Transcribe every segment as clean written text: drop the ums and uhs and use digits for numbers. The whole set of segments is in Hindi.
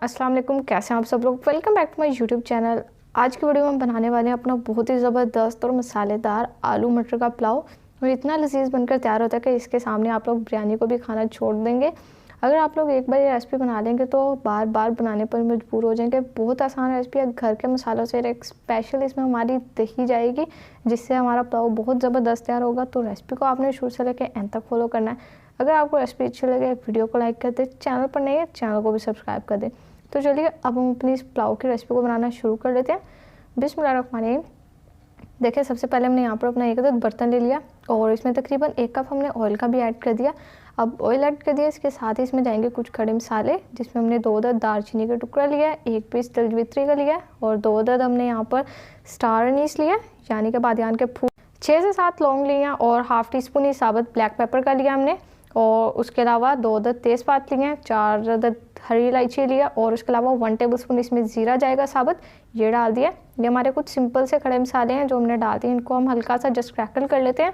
अस्सलाम वालेकुम। कैसे हैं आप सब लोग। Welcome back to my YouTube channel. आज की वीडियो में हम बनाने वाले हैं अपना बहुत ही ज़बरदस्त और मसालेदार आलू मटर का पुलाव, और इतना लजीज बनकर तैयार होता है कि इसके सामने आप लोग बिरयानी को भी खाना छोड़ देंगे। अगर आप लोग एक बार ये रेसिपी बना लेंगे तो बार बार बनाने पर मजबूर हो जाएंगे। बहुत आसान रेसिपी है, घर के मसालों से। एक स्पेशल इसमें हमारी दही जाएगी जिससे हमारा पुलाव बहुत ज़बरदस्त तैयार होगा। तो रेसिपी को आपने शुरू से लेकर एंड तक फॉलो करना है। अगर आपको रेसिपी अच्छी लगे वीडियो को लाइक कर दें, चैनल पर नहीं है चैनल को भी सब्सक्राइब कर दें। तो चलिए अब हम अपनी इस पुलाव की रेसिपी को बनाना शुरू कर लेते हैं। बिस्मिल्लाहिर्रहमानिर्रहीम। देखिए, सबसे पहले हमने यहाँ पर अपना एक अदद बर्तन ले लिया और इसमें तकरीबन 1 कप हमने ऑयल का भी ऐड कर दिया। अब ऑयल ऐड कर दिया, इसके साथ ही इसमें जाएंगे कुछ खड़े मसाले, जिसमें हमने 2 अदद दालचीनी का टुकड़ा लिया है, 1 पीस तेलवित्री का लिया है और 2 अदद हमने यहाँ पर स्टार अनीस लिया यानी कि बादियान के फूल, 6 से 7 लौंग लिए और हाफ़ टी स्पून ही साबुत ब्लैक पेपर का लिया हमने। और उसके अलावा 2 अदद तेज़पात लिए हैं, 4 अदद हरी इलायची लिया और उसके अलावा 1 टेबलस्पून इसमें ज़ीरा जाएगा साबुत, ये डाल दिया। ये हमारे कुछ सिंपल से खड़े मसाले हैं जो हमने डाल दिए। इनको हम हल्का सा जस्ट क्रैकल कर लेते हैं।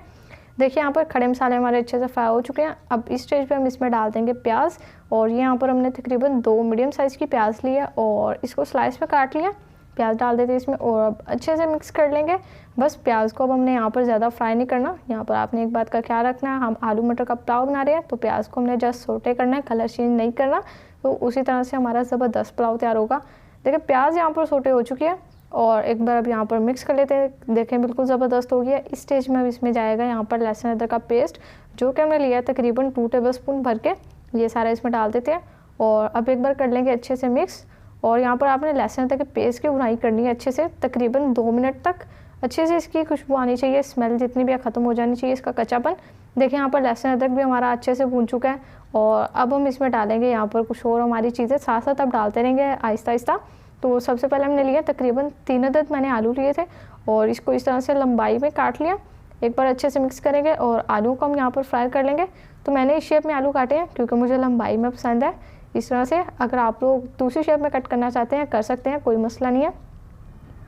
देखिए, यहाँ पर खड़े मसाले हमारे अच्छे से फ्राई हो चुके हैं। अब इस स्टेज पे हम इसमें डाल देंगे प्याज, और ये यहाँ पर हमने तकरीबन 2 मीडियम साइज़ की प्याज ली है और इसको स्लाइस में काट लिया। प्याज डाल देते हैं इसमें और अब अच्छे से मिक्स कर लेंगे। बस प्याज को अब हमने यहाँ पर ज़्यादा फ्राई नहीं करना। यहाँ पर आपने एक बात का ख्याल रखना है, हम आलू मटर का पुलाव बना रहे हैं तो प्याज को हमने जस्ट सोटे करना है, कलर चेंज नहीं करना। तो उसी तरह से हमारा ज़बरदस्त पुलाव तैयार होगा। देखिए, प्याज यहाँ पर सोटे हो चुकी है और एक बार अब यहाँ पर मिक्स कर लेते हैं। देखें, बिल्कुल ज़बरदस्त हो गया। इस स्टेज में अब इसमें जाएगा यहाँ पर लहसुन अदरक का पेस्ट, जो कि हमने लिया है तकरीबन 2 टेबलस्पून भर के। ये सारा इसमें डाल देते हैं और अब एक बार कर लेंगे अच्छे से मिक्स। और यहाँ पर आपने लहसुन अदरक के पेस्ट की भुनाई करनी है अच्छे से, तकरीबन 2 मिनट तक। अच्छे से इसकी खुशबू आनी चाहिए, स्मेल जितनी भी है ख़त्म हो जानी चाहिए, इसका कच्चापन। देखिए, यहाँ पर लहसुन अदरक भी हमारा अच्छे से भून चुका है और अब हम इसमें डालेंगे यहाँ पर कुछ और हमारी चीज़ें, साथ साथ अब डालते रहेंगे आहिस्ता आहिस्ता। तो सबसे पहले हमने लिया तकरीबन 3 अदद मैंने आलू लिए थे और इसको इस तरह से लंबाई में काट लिया। एक बार अच्छे से मिक्स करेंगे और आलू को हम यहाँ पर फ्राई कर लेंगे। तो मैंने इस शेप में आलू काटे हैं क्योंकि मुझे लंबाई में पसंद है। इस तरह से अगर आप लोग दूसरी शेप में कट करना चाहते हैं कर सकते हैं, कोई मसला नहीं है।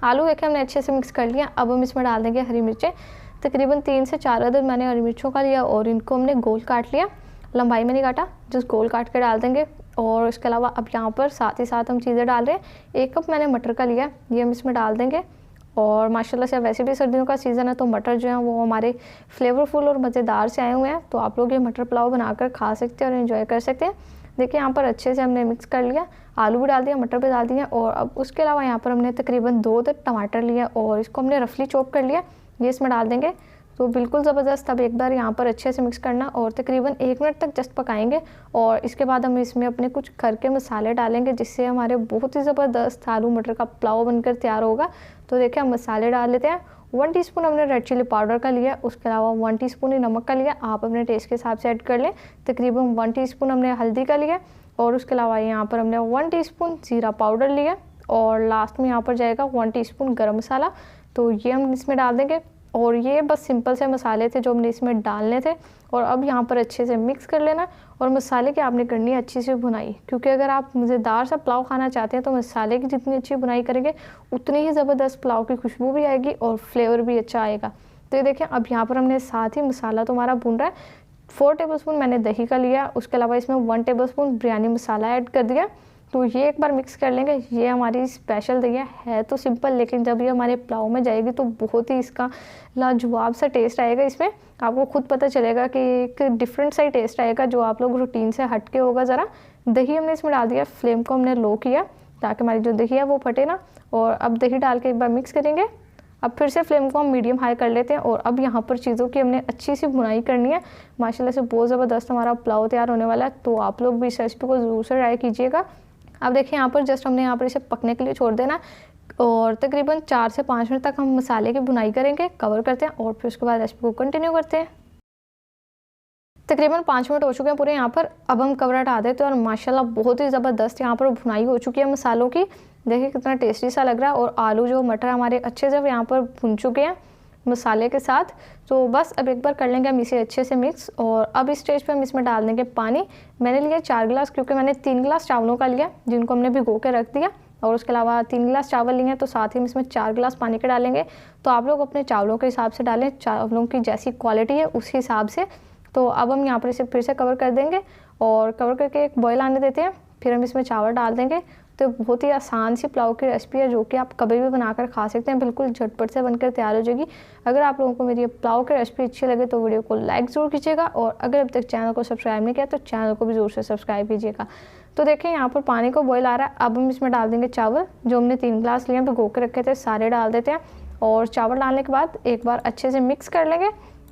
आलू देखिए हमने अच्छे से मिक्स कर लिया। अब हम इसमें डाल देंगे हरी मिर्चें, तकरीबन 3 से 4 अदद मैंने हरी मिर्चों का लिया और इनको हमने गोल काट लिया, लंबाई में नहीं काटा, जस्ट गोल काट के डाल देंगे। और इसके अलावा अब यहाँ पर साथ ही साथ हम चीज़ें डाल रहे हैं। 1 कप मैंने मटर का लिया, ये हम इसमें डाल देंगे। और माशाल्लाह से वैसे भी सर्दियों का सीज़न है तो मटर जो है वो हमारे फ्लेवरफुल और मज़ेदार से आए हुए हैं, तो आप लोग ये मटर पुलाव बनाकर खा सकते हैं और एंजॉय कर सकते हैं। देखिए, यहाँ पर अच्छे से हमने मिक्स कर लिया, आलू भी डाल दिया, मटर भी डाल दिया। और अब उसके अलावा यहाँ पर हमने तकरीबन 2 टमाटर लिया और इसको हमने रफली चॉप कर लिया, ये इसमें डाल देंगे। तो बिल्कुल ज़बरदस्त। अब एक बार यहाँ पर अच्छे से मिक्स करना और तकरीबन 1 मिनट तक जस्ट पकाएंगे। और इसके बाद हम इसमें अपने कुछ घर के मसाले डालेंगे जिससे हमारे बहुत ही ज़बरदस्त आलू मटर का पुलाव बनकर तैयार होगा। तो देखिए, हम मसाले डाल लेते हैं। 1 टीस्पून हमने रेड चिली पाउडर का लिया, उसके अलावा 1 टीस्पून ही नमक का लिया, आप अपने टेस्ट के हिसाब से ऐड कर लें। तकरीबन 1 टीस्पून हमने हल्दी का लिया और उसके अलावा यहाँ पर हमने 1 टीस्पून ज़ीरा पाउडर लिया और लास्ट में यहाँ पर जाएगा 1 टीस्पून गरम मसाला। तो ये हम इसमें डाल देंगे और ये बस सिंपल से मसाले थे जो हमने इसमें डालने थे। और अब यहाँ पर अच्छे से मिक्स कर लेना और मसाले की आपने करनी है अच्छी सी भुनाई, क्योंकि अगर आप मज़ेदार सा पुलाव खाना चाहते हैं तो मसाले की जितनी अच्छी भुनाई करेंगे उतनी ही ज़बरदस्त पुलाव की खुशबू भी आएगी और फ्लेवर भी अच्छा आएगा। तो ये देखिए, अब यहाँ पर हमने साथ ही मसाला तो हमारा भुन रहा है। 4 टेबलस्पून मैंने दही का लिया, उसके अलावा इसमें 1 टेबलस्पून बिरयानी मसाला ऐड कर दिया। तो ये एक बार मिक्स कर लेंगे। ये हमारी स्पेशल दही है तो सिंपल, लेकिन जब ये हमारे पुलाव में जाएगी तो बहुत ही इसका लाजवाब सा टेस्ट आएगा। इसमें आपको खुद पता चलेगा कि एक डिफरेंट सा ही टेस्ट आएगा जो आप लोग रूटीन से हट के होगा ज़रा। दही हमने इसमें डाल दिया, फ्लेम को हमने लो किया ताकि हमारी जो दही है वो फटे ना। और अब दही डाल के एक बार मिक्स करेंगे। अब फिर से फ्लेम को हम मीडियम हाई कर लेते हैं और अब यहाँ पर चीज़ों की हमने अच्छी सी भुनाई करनी है। माशाल्लाह से बहुत ज़बरदस्त हमारा पुलाव तैयार होने वाला है, तो आप लोग भी इस रेसिपी को ज़रूर से ट्राई कीजिएगा। अब देखिए, यहाँ पर जस्ट हमने यहाँ पर इसे पकने के लिए छोड़ देना और तकरीबन 4 से 5 मिनट तक हम मसाले की भुनाई करेंगे। कवर करते हैं और फिर उसके बाद रेसिपी को कंटिन्यू करते हैं। तकरीबन 5 मिनट हो चुके हैं पूरे यहाँ पर। अब हम कवर हटा देते हैं और माशाल्लाह बहुत ही ज़बरदस्त यहाँ पर भुनाई हो चुकी है मसालों की। देखिए कितना टेस्टी सा लग रहा है और आलू जो मटर हमारे अच्छे से यहाँ पर भुन चुके हैं मसाले के साथ। तो बस अब एक बार कर लेंगे हम इसे अच्छे से मिक्स। और अब इस स्टेज पे हम इसमें डाल देंगे पानी। मैंने लिया 4 गिलास, क्योंकि मैंने 3 गिलास चावलों का लिया जिनको हमने भिगो के रख दिया। और उसके अलावा 3 गिलास चावल लिए हैं तो साथ ही हम इसमें 4 गिलास पानी के डालेंगे। तो आप लोग अपने चावलों के हिसाब से डालें, चावलों की जैसी क्वालिटी है उस हिसाब से। तो अब हम यहाँ पर इसे फिर से कवर कर देंगे और कवर करके एक बॉयल आने देते हैं। फिर हम इसमें चावल डाल देंगे। तो बहुत ही आसान सी पुलाव की रेसिपी है जो कि आप कभी भी बनाकर खा सकते हैं, बिल्कुल झटपट से बनकर तैयार हो जाएगी। अगर आप लोगों को मेरी पुलाव की रेसिपी अच्छी लगे तो वीडियो को लाइक ज़रूर कीजिएगा, और अगर अब तक चैनल को सब्सक्राइब नहीं किया तो चैनल को भी ज़रूर से सब्सक्राइब कीजिएगा। तो देखें यहाँ पर पानी को बॉयल आ रहा है। अब हम इसमें डाल देंगे चावल, जो हमने 3 गिलास लिए भिगो के रखे थे, सारे डाल देते हैं। और चावल डालने के बाद एक बार अच्छे से मिक्स कर लेंगे।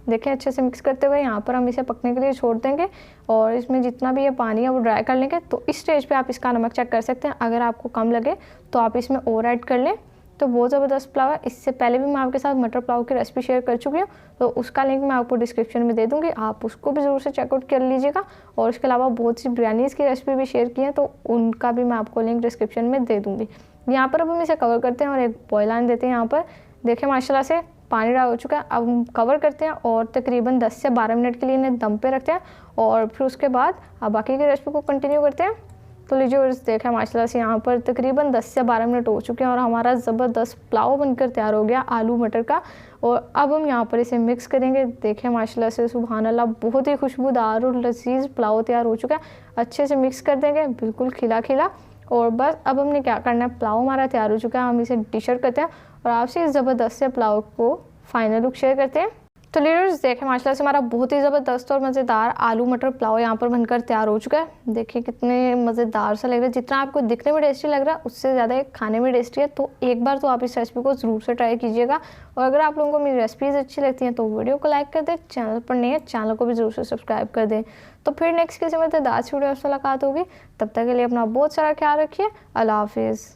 देखें अच्छे से मिक्स करते हुए यहाँ पर हम इसे पकने के लिए छोड़ देंगे, और इसमें जितना भी ये पानी है वो ड्राई कर लेंगे। तो इस स्टेज पे आप इसका नमक चेक कर सकते हैं, अगर आपको कम लगे तो आप इसमें और ऐड कर लें। तो बहुत ज़बरदस्त पुलाव है। इससे पहले भी मैं आपके साथ मटर पुलाव की रेसिपी शेयर कर चुकी हूँ, तो उसका लिंक मैं आपको डिस्क्रिप्शन में दे दूँगी, आप उसको भी ज़रूर से चेकआउट कर लीजिएगा। और इसके अलावा बहुत सी बिरयानीज़ की रेसिपी भी शेयर की है, तो उनका भी मैं आपको लिंक डिस्क्रिप्शन में दे दूँगी। यहाँ पर अब हम इसे कवर करते हैं और एक बॉयल आने देते हैं। यहाँ पर देखें माशाल्लाह से पानी डाल हो चुका है। अब हम कवर करते हैं और तकरीबन 10 से 12 मिनट के लिए इन्हें दम पे रखते हैं, और फिर उसके बाद अब बाकी की रेसिपी को कंटिन्यू करते हैं। तो लीजिए और देखें माशाल्लाह से यहाँ पर तकरीबन 10 से 12 मिनट हो चुके हैं और हमारा ज़बरदस्त पुलाव बनकर तैयार हो गया आलू मटर का। और अब हम यहाँ पर इसे मिक्स करेंगे। देखें माशाल्लाह से सुभान अल्लाह, बहुत ही खुशबूदार और लजीज पुलाव तैयार हो चुका है। अच्छे से मिक्स कर देंगे, बिल्कुल खिला खिला। और बस अब हमने क्या करना है, पुलाव हमारा तैयार हो चुका है, हम इसे डिश आउट करते हैं और आपसे इस ज़बरदस्त से पुलाव को फाइनल लुक शेयर करते हैं। तो लीडर्स देखें माशाल्लाह से हमारा बहुत ही ज़बरदस्त और मज़ेदार आलू मटर पुलाव यहाँ पर बनकर तैयार हो चुका है। देखिए कितने मज़ेदार सा लग रहा है, जितना आपको दिखने में टेस्टी लग रहा है उससे ज़्यादा खाने में टेस्टी है। तो एक बार तो आप इस रेसिपी को ज़रूर से ट्राई कीजिएगा। और अगर आप लोगों को मेरी रेसिपीज़ अच्छी लगती हैं तो वीडियो को लाइक कर दें, चैनल पर नहीं है चैनल को भी ज़रूर से सब्सक्राइब कर दें। तो फिर नेक्स्ट किसी मज़ेदार वीडियो से मुलाकात होगी, तब तक के लिए अपना बहुत सारा ख्याल रखिए। अल्लाह हाफिज़।